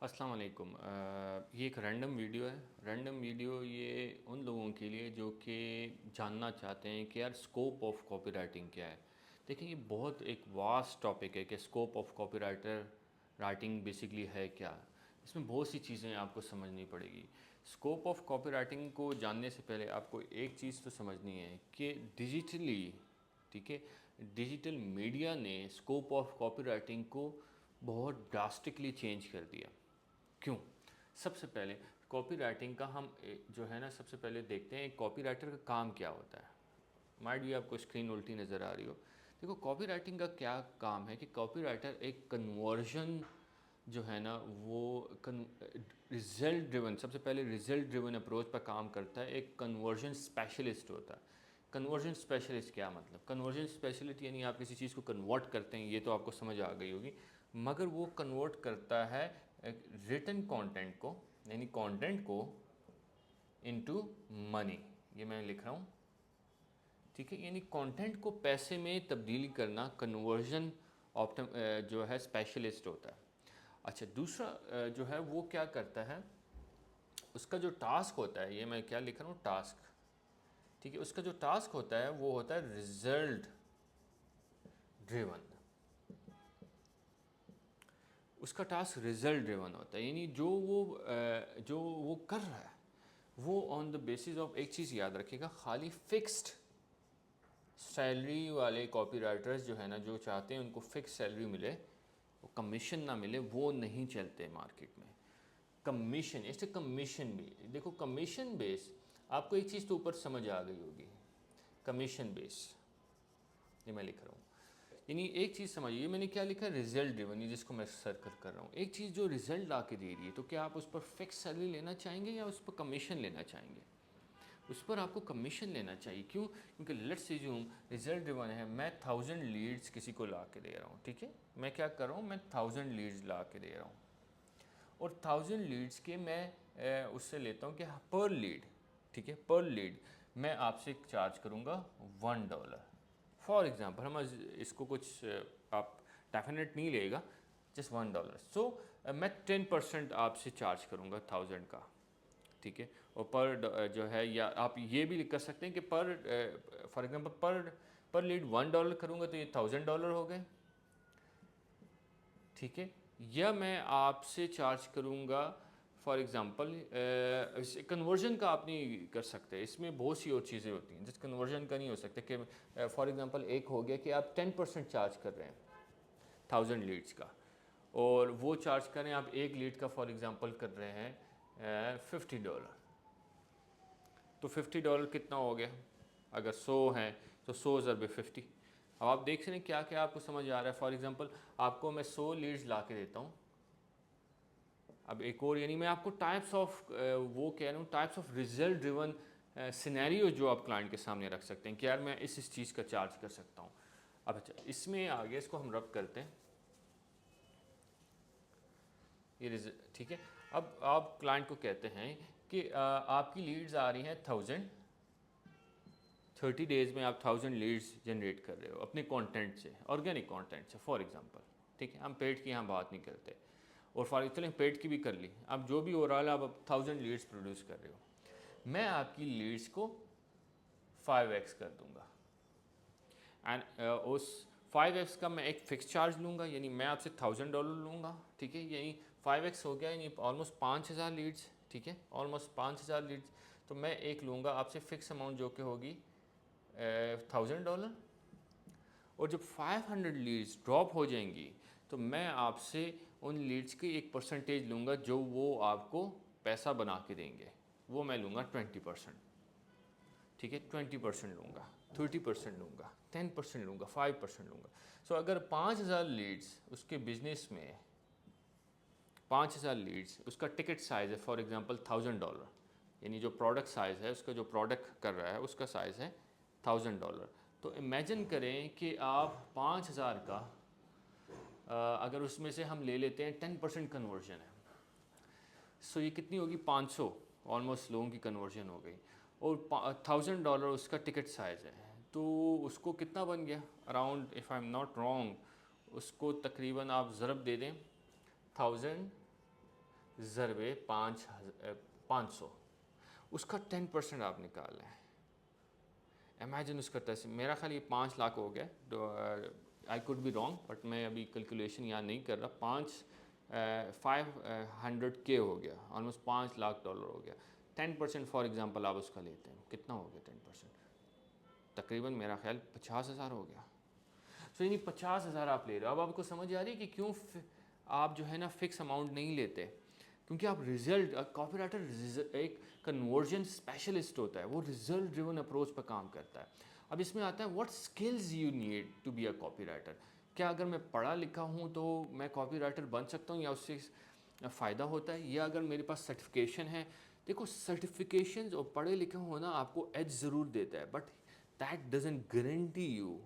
अस्सलाम वालेकुम। ये एक रैंडम वीडियो है। रैंडम वीडियो ये उन लोगों के लिए जो कि जानना चाहते हैं कि यार स्कोप ऑफ कॉपीराइटिंग क्या है। देखिए, ये बहुत एक वास्ट टॉपिक है कि scope of copywriter writing basically है क्या। इसमें बहुत सी चीज़ें आपको समझनी पड़ेगी। स्कोप ऑफ कॉपीराइटिंग को जानने से पहले आपको एक चीज़ तो समझनी है कि डिजिटली, ठीक है, डिजिटल मीडिया ने स्कोप ऑफ कॉपीराइटिंग को बहुत ड्रास्टिकली चेंज कर दिया। क्यों? सबसे पहले कॉपी राइटिंग का हम जो है ना, सबसे पहले देखते हैं कॉपी राइटर का काम क्या होता है। माइट भी आपको स्क्रीन उल्टी नज़र आ रही हो। देखो, कॉपी राइटिंग का क्या काम है कि कॉपी राइटर एक कन्वर्जन जो है ना वो रिज़ल्ट ड्रिवन, सबसे पहले रिज़ल्ट ड्रिवन अप्रोच पर काम करता है। एक कन्वर्जन स्पेशलिस्ट होता है। कन्वर्जन स्पेशलिस्ट क्या मतलब? कन्वर्जन स्पेशलिस्ट यानी आप किसी चीज़ को कन्वर्ट करते हैं, ये तो आपको समझ आ गई होगी। मगर वो कन्वर्ट करता है रिटन कंटेंट को, यानी कंटेंट को इनटू मनी। ये मैं लिख रहा हूँ, ठीक है। यानी कंटेंट को पैसे में तब्दील करना कन्वर्जन ऑप्टम जो है स्पेशलिस्ट होता है। अच्छा, दूसरा जो है वो क्या करता है, उसका जो टास्क होता है, ये मैं क्या लिख रहा हूँ, टास्क, ठीक है। उसका जो टास्क होता है वो होता है रिजल्ट ड्रिवन। उसका टास्क रिजल्ट ड्रिवन होता है, यानी जो वो कर रहा है वो ऑन द बेसिस ऑफ, एक चीज़ याद रखिएगा, खाली फिक्स्ड सैलरी वाले कॉपीराइटर्स जो है ना, जो चाहते हैं उनको फिक्स सैलरी मिले, वो कमीशन ना मिले, वो नहीं चलते मार्केट में। कमीशन, इससे कमीशन भी देखो, कमीशन बेस, आपको एक चीज़ तो ऊपर समझ आ गई होगी, कमीशन बेस, ये मैं लिख रहा हूँ। यानी एक चीज़ समझिए, मैंने क्या लिखा है, रिजल्ट ड्रिवन, ये जिसको मैं सर्कल कर रहा हूँ। एक चीज़ जो रिजल्ट ला के दे रही है, तो क्या आप उस पर फिक्स सैलरी लेना चाहेंगे या उस पर कमीशन लेना चाहेंगे? उस पर आपको कमीशन लेना चाहिए। क्यों? क्योंकि लेट्स अज्यूम रिजल्ट ड्रिवन है, मैं 1000 लीड्स किसी को ला के दे रहा हूँ, ठीक है। मैं क्या कर रहा हूँ, मैं 1000 लीड्स ला के दे रहा हूँ, और 1000 लीड्स के मैं उससे लेता हूँ कि पर लीड, ठीक है, पर लीड मैं आपसे चार्ज करूँगा $1। फॉर एग्ज़ाम्पल, हम इसको कुछ आप डेफिनेट नहीं लेगा, जस्ट $1। सो मैं 10% आपसे चार्ज करूँगा 1000 का, ठीक है। और पर जो है, या आप ये भी कर सकते हैं कि पर फॉर एग्जांपल पर लीड $1 करूँगा तो ये $1000 हो गए, ठीक है। या मैं आपसे चार्ज करूँगा फॉर एग्ज़ाम्पल, कन्वर्जन का आप नहीं कर सकते, इसमें बहुत सी और चीज़ें होती हैं जिस कन्वर्जन का नहीं हो सकता। कि फॉर एग्ज़ाम्पल एक हो गया कि आप 10% चार्ज कर रहे हैं 1000 लीड्स का, और वो चार्ज करें आप एक लीड का फॉर एग्ज़ाम्पल कर रहे हैं $50। तो $50 कितना हो गया? अगर 100 हैं तो 100 ज़रबे 50। अब आप देख रहे हैं क्या क्या आपको समझ आ रहा है। फॉर एग्जांपल, आपको मैं 100 लीड्स ला के देता हूँ। अब एक और, यानी मैं आपको टाइप्स ऑफ वो कह रहा हूँ, types of result driven scenario जो आप क्लाइंट के सामने रख सकते हैं कि यार मैं इस चीज़ का चार्ज कर सकता हूँ। अब अच्छा, इसमें आगे इसको हम रब करते हैं, ये ठीक है। अब आप क्लाइंट को कहते हैं कि आपकी लीड्स आ रही हैं 1000, 30 डेज़ में आप 1000 लीड्स जनरेट कर रहे हो अपने कंटेंट से, ऑर्गेनिक कंटेंट से फॉर एग्जांपल, ठीक है। हम पेड की यहाँ बात नहीं करते, और फॉर चलें पेड की भी कर ली, अब जो भी ओवरऑल आप 1000 लीड्स प्रोड्यूस कर रहे हो, मैं आपकी लीड्स को 5x कर दूंगा, एंड उस 5x का मैं एक फिक्स चार्ज लूँगा, यानी मैं आपसे $1000 लूँगा, ठीक है। यानी 5x हो गया, यानी ऑलमोस्ट 5000 लीड्स, ठीक है, ऑलमोस्ट 5000 लीड्स। तो मैं एक लूँगा आपसे फिक्स अमाउंट जो कि होगी $1000, और जब 500 लीड्स ड्रॉप हो जाएंगी तो मैं आपसे उन लीड्स की एक परसेंटेज लूँगा जो वो आपको पैसा बना के देंगे, वो मैं लूँगा 20%, ठीक है। 20% लूँगा, 30% लूँगा, 10% लूँगा, 5% लूँगा। सो अगर 5000 लीड्स उसके बिजनेस में, 5000 लीड्स उसका टिकट साइज़ है फॉर एग्जांपल $1000, यानी जो प्रोडक्ट साइज़ है उसका, जो प्रोडक्ट कर रहा है उसका साइज़ है $1000। तो इमेजिन करें कि आप 5000 का अगर उसमें से हम ले लेते हैं 10% कन्वर्जन है, सो ये कितनी होगी, 500, ऑलमोस्ट लोगों की कन्वर्जन हो गई, और $1000 उसका टिकट साइज़ है। तो उसको कितना बन गया, around, if I am not wrong, उसको तकरीबन आप ज़रब दे दें 1000 ज़रबे 500, उसका 10% आप निकाल लें। इमेजिन उसका मेरा ख्याल ये 5 लाख हो गया, तो I could be wrong, but मैं अभी कैलकुलेशन यहाँ नहीं कर रहा। 500K हो गया, ऑलमोस्ट $5 लाख हो गया। 10% फॉर एग्जांपल आप उसका लेते हैं, कितना हो गया 10%? तकरीबन मेरा ख्याल 50,000 हो गया। सो यानी 50,000 आप ले रहे हो। अब आपको समझ आ रही है कि क्यों आप जो है ना फिक्स अमाउंट नहीं लेते, क्योंकि आप रिजल्ट, कॉपीराइटर एक कन्वर्जन स्पेशलिस्ट होता है, वो रिजल्ट ड्रिवन अप्रोच पर काम करता है। अब इसमें आता है what skills you need to be a copywriter. क्या अगर मैं पढ़ा लिखा हूँ तो मैं कॉपीराइटर बन सकता हूँ या उससे फ़ायदा होता है, या अगर मेरे पास सर्टिफिकेशन है। देखो, सर्टिफिकेशन और पढ़े लिखे होना आपको एज ज़रूर देता है, but that doesn't guarantee you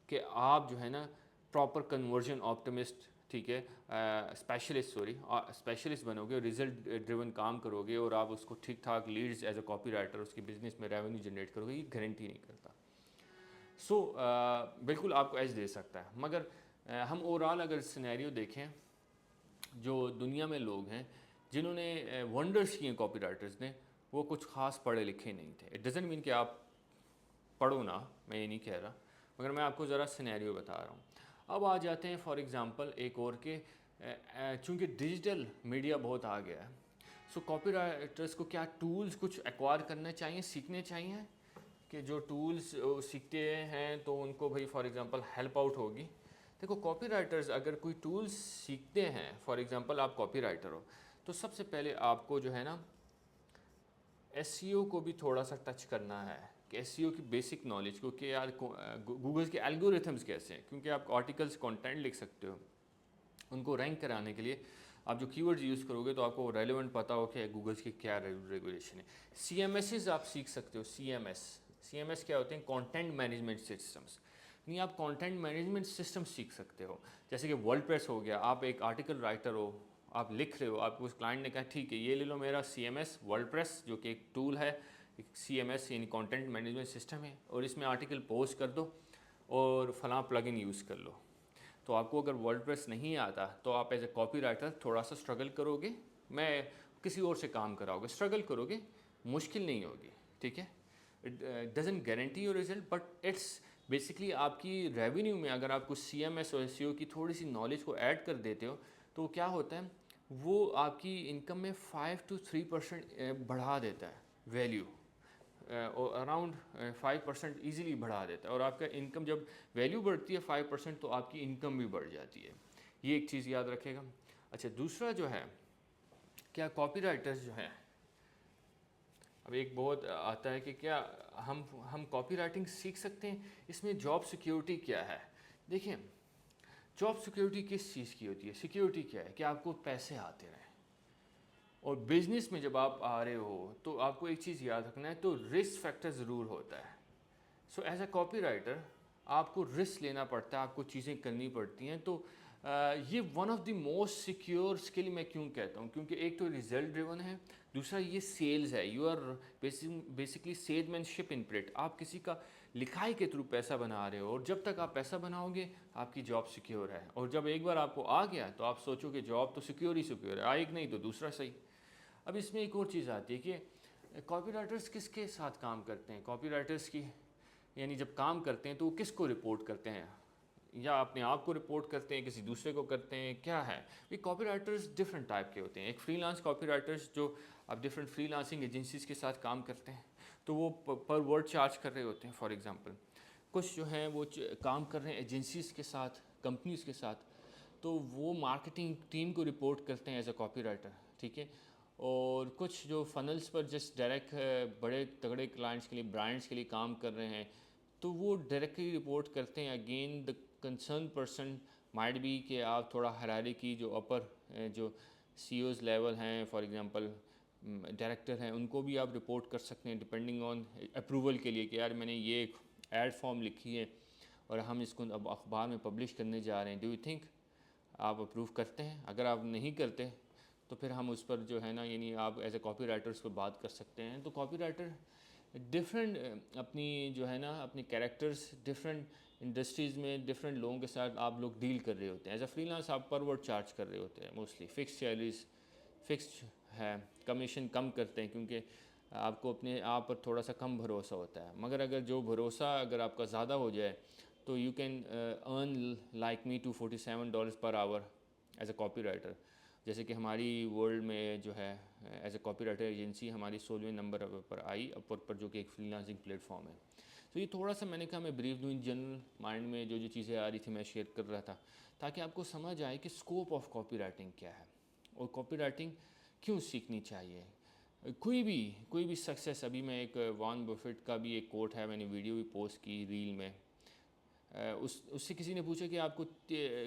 कि आप जो है ना प्रॉपर कन्वर्जन ऑप्टिमिस्ट, ठीक है, स्पेशलिस्ट बनोगे और रिजल्ट ड्रिवन काम करोगे और आप उसको ठीक ठाक लीड्स एज अ कॉपीराइटर उसकी बिजनेस में रेवेन्यू जनरेट करोगे, ये गारंटी नहीं करता। सो बिल्कुल आपको एज दे सकता है, मगर हम ओवरऑल अगर सिनेरियो देखें, जो दुनिया में लोग हैं जिन्होंने वंडर्स किए कॉपीराइटर्स ने, वो कुछ ख़ास पढ़े लिखे नहीं थे। इट डजंट मीन कि आप पढ़ो ना, मैं ये नहीं कह रहा, मगर मैं आपको ज़रा सिनेरियो बता रहा हूँ। अब आ जाते हैं फॉर एग्ज़ाम्पल एक और के, चूँकि डिजिटल मीडिया बहुत आ गया है, सो कॉपीराइटर्स को क्या टूल्स कुछ एक्वायर करने चाहिए, सीखने चाहिए, कि जो टूल्स सीखते हैं तो उनको भाई फॉर एग्ज़ाम्पल हेल्प आउट होगी। देखो, कॉपीराइटर्स अगर कोई टूल्स सीखते हैं, फॉर एग्ज़ाम्पल आप कॉपीराइटर हो, तो सबसे पहले आपको जो है ना एसईओ को भी थोड़ा सा टच करना है, कि एसईओ की बेसिक नॉलेज को, कि यार गूगल के एल्गोरिथम्स कैसे हैं, क्योंकि आप आर्टिकल्स कंटेंट लिख सकते हो, उनको रैंक कराने के लिए आप जो कीवर्ड्स यूज़ करोगे तो आपको रेलेवेंट पता हो कि गूगल की क्या रेगुलेशन है। सीएमएसेस आप सीख सकते हो। सीएमएस क्या होते हैं? Content management systems. नहीं, आप कंटेंट मैनेजमेंट सिस्टम सीख सकते हो। जैसे कि वर्डप्रेस हो गया, आप एक आर्टिकल राइटर हो, आप लिख रहे हो, आपको उस क्लाइंट ने कहा ठीक है ये ले लो मेरा सीएमएस वर्डप्रेस, जो कि एक टूल है, एक सीएमएस यानी कंटेंट मैनेजमेंट सिस्टम है, और इसमें आर्टिकल पोस्ट कर दो और फलां प्लगइन यूज़ कर लो। तो आपको अगर वर्डप्रेस नहीं आता तो आप एज ए कॉपीराइटर थोड़ा सा स्ट्रगल करोगे, मैं किसी और से काम कराओगे, स्ट्रगल करोगे, मुश्किल नहीं होगी, ठीक है। It doesn't guarantee your result, but it's basically आपकी रेवेन्यू में अगर आप कुछ सीएमएस और एसईओ की थोड़ी सी नॉलेज को ऐड कर देते हो, तो क्या होता है, वो आपकी इनकम में 5 to 3% बढ़ा देता है वैल्यू, और अराउंड 5% ईज़िली बढ़ा देता है। और आपका इनकम जब वैल्यू बढ़ती है 5%, तो आपकी इनकम भी बढ़ जाती है। ये एक चीज़ याद रखेगा। अच्छा, दूसरा जो है, क्या कॉपीराइटर्स जो हैं, अब एक बहुत आता है कि क्या हम कॉपी राइटिंग सीख सकते हैं, इसमें जॉब सिक्योरिटी क्या है। देखिए, जॉब सिक्योरिटी किस चीज़ की होती है? सिक्योरिटी क्या है कि आपको पैसे आते रहें, और बिजनेस में जब आप आ रहे हो तो आपको एक चीज़ याद रखना है, तो रिस्क फैक्टर ज़रूर होता है। सो एज अ कॉपीराइटर आपको रिस्क लेना पड़ता है, आपको चीज़ें करनी पड़ती हैं। तो ये one of the most secure skill मैं क्यों कहता हूँ, क्योंकि एक तो रिजल्ट ड्रिवन है, दूसरा ये सेल्स है। You are basically salesmanship in print. आप किसी का लिखाई के थ्रू पैसा बना रहे हो, और जब तक आप पैसा बनाओगे आपकी जॉब सिक्योर है, और जब एक बार आपको आ गया तो आप सोचोगे जॉब तो सिक्योर ही सिक्योर है, आएगी नहीं तो दूसरा सही। अब इसमें एक और चीज़ आती है कि कॉपीराइटर्स किसके साथ काम करते हैं, कॉपीराइटर्स की यानी जब काम करते हैं तो वो किसको रिपोर्ट करते हैं, या अपने आप को रिपोर्ट करते हैं, किसी दूसरे को करते हैं, क्या है। ये कॉपीराइटर्स डिफरेंट टाइप के होते हैं। एक फ्रीलांस कॉपीराइटर्स जो अब डिफरेंट फ्रीलांसिंग एजेंसीज के साथ काम करते हैं, तो वो पर वर्ड चार्ज कर रहे होते हैं। फॉर एग्जांपल, कुछ जो हैं वो काम कर रहे हैं एजेंसीज के साथ, कंपनीज के साथ, तो वो मार्केटिंग टीम को रिपोर्ट करते हैं एज अ कॉपीराइटर, ठीक है। और कुछ जो फनल्स पर जस्ट डायरेक्ट बड़े तगड़े क्लाइंट्स के लिए, ब्रांड्स के लिए काम कर रहे हैं, तो वो डायरेक्टली रिपोर्ट करते हैं। Again the concern person might be कि आप थोड़ा हरारी की जो अपर जो सीईओज़ लेवल हैं, फॉर एग्जांपल डायरेक्टर हैं, उनको भी आप रिपोर्ट कर सकते हैं डिपेंडिंग ऑन अप्रूवल के लिए, कि यार मैंने ये एड फॉर्म लिखी है और हम इसको अब अखबार में पब्लिश करने जा रहे हैं, डू यू थिंक आप अप्रूव करते हैं? अगर आप नहीं करते तो फिर हम उस पर जो है ना, यानी आप एज ए कॉपी राइटर उस पर बात कर सकते हैं। तो कॉपी राइटर डिफरेंट अपनी जो है ना अपनी कैरेक्टर्स डिफरेंट इंडस्ट्रीज़ में डिफरेंट लोगों के साथ आप लोग डील कर रहे होते हैं। एज अ फ्रीलांस आप पर वर्ड चार्ज कर रहे होते हैं, मोस्टली फिक्स सैलरीज फिक्स्ड है, कमीशन कम करते हैं क्योंकि आपको अपने आप पर थोड़ा सा कम भरोसा होता है। मगर अगर जो भरोसा अगर आपका ज़्यादा हो जाए तो you can earn like me two $47 per hour as a copy writer. जैसे कि हमारी वर्ल्ड में जो है as a copy writer agency हमारी 16वें नंबर पर आई अपवर्क पर, जो कि एक फ्रीलांसिंग प्लेटफॉर्म है। तो ये थोड़ा सा मैंने कहा मैं ब्रीफ दूँ, इन जनरल माइंड में जो चीज़ें आ रही थी मैं शेयर कर रहा था, ताकि आपको समझ आए कि स्कोप ऑफ कॉपी राइटिंग क्या है और कॉपी राइटिंग क्यों सीखनी चाहिए। कोई भी सक्सेस, अभी मैं एक वॉरेन बफेट का भी एक कोट है, मैंने वीडियो भी पोस्ट की रील में, उससे किसी ने पूछा कि आपको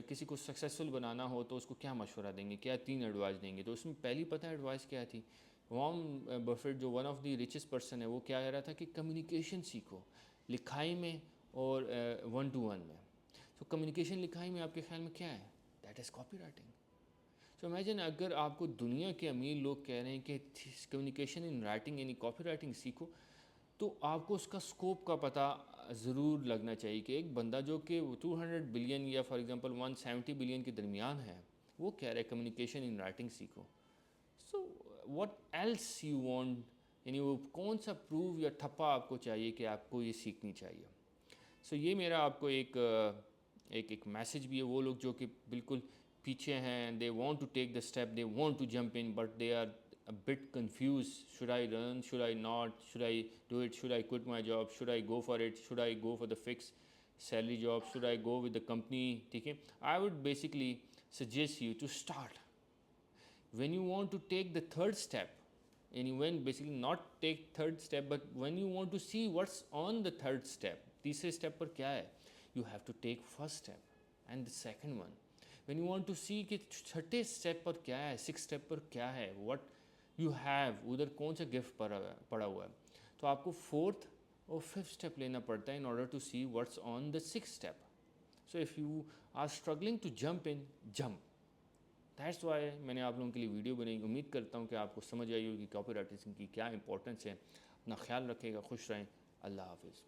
किसी को सक्सेसफुल बनाना हो तो उसको क्या मशवरा देंगे, क्या 3 एडवाइस देंगे। तो उसमें पहली पता है एडवाइस क्या थी, वॉरेन बफेट जो one of the richest person है वो क्या कह रहा था कि कम्युनिकेशन सीखो, लिखाई में और 1-to-1 में। तो कम्युनिकेशन लिखाई में आपके ख्याल में क्या है, दैट इज़ कॉपी राइटिंग। तो इमेजिन अगर आपको दुनिया के अमीर लोग कह रहे हैं कि कम्युनिकेशन इन राइटिंग यानी कॉपी राइटिंग सीखो, तो आपको उसका स्कोप का पता ज़रूर लगना चाहिए कि एक बंदा जो कि 200 बिलियन या फॉर एग्जांपल 170 बिलियन के दरमियान है, वो कह रहा है कम्युनिकेशन इन राइटिंग सीखो। So what else you want, यानी वो कौन सा प्रूव या ठप्पा आपको चाहिए कि आपको ये सीखनी चाहिए। सो ये मेरा आपको एक मैसेज भी है। वो लोग जो कि बिल्कुल पीछे हैं, they want to take the step, they want to jump in, but they are a bit confused. Should I learn? Should I not? Should I do it? Should I quit my job? Should I go for it? Should I go for the fixed salary job? Should I go with the company? ठीक है, I would basically suggest you to start. When you want to take the third step, and you when basically not take third step, but when you want to see what's on the third step, तीसरे step पर क्या है, you have to take first step and the second one. When you want to see कि छठे step पर क्या है, sixth step पर क्या है, what यू हैव, उधर कौन सा गिफ्ट पड़ा हुआ है, तो आपको फोर्थ और फिफ्थ स्टेप लेना पड़ता है in order to see what's on the sixth step. So if you are struggling to jump in, jump. That's why मैंने आप लोगों के लिए वीडियो बनाई। उम्मीद करता हूँ कि आपको समझ आई होगी कॉपी राइटिंग की क्या इंपॉर्टेंस है। अपना ख्याल रखिएगा, खुश रहें, अल्लाह हाफिज़।